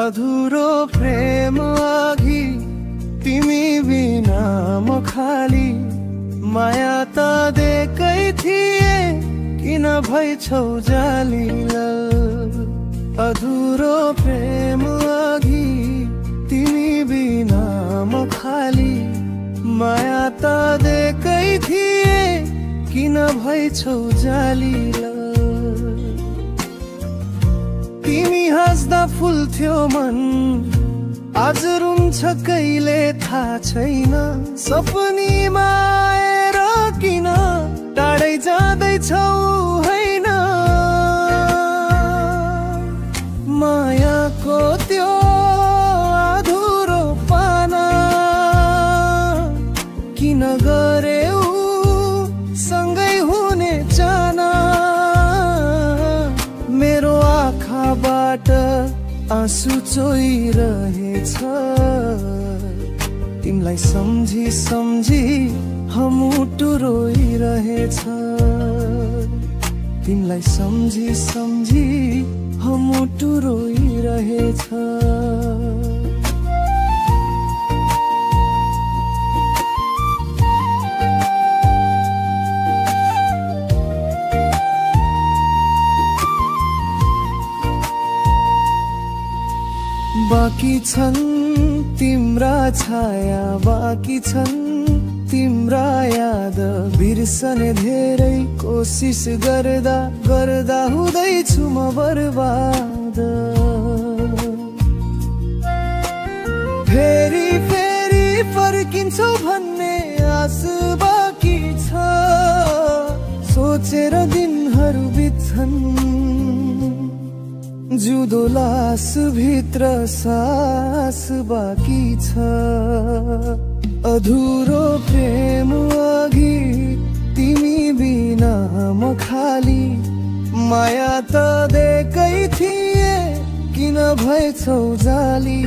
अधुरो प्रेम अघि तिमी बिना म खाली माया त दिएकै थिए किन भइछौ जाली अधुरो प्रेम अघि तिमी बिना म खाली माया त दिएकै थिए किन भइछौ जाली तिमी हाँस्दा फुल्थ्यो मन आज रुन्छ कहिले थाहा छैन सपनीमा आएर किन टाढै जाँदैछौ हैन मायाको त्यो अधुरो पाना किन गर्यौ सँगै हुने चाहना मेरो आँखाबाट आँसु चोइरहेछ तिमीलाई सम्झी सम्झी मुटु रोइरहेछ तिमीलाई सम्झी सम्झी मुटु रोइरहेछ बाँकी छन् तिम्रा छाया बाँकी छन् तिम्रा याद बिर्सने धेरै कोसिस गर्दा गर्दा हुँदैछु म बर्बाद फेरि फेरि फर्किन्छौ भन्ने आस बाँकी छ सोचेर दिनहरू बित्छन् जुदो लास भित्र सास बाँकी छ अधुरो प्रेम अघि तिमी बिना म खाली माया त दिएकै थिए किन भएछौ जाली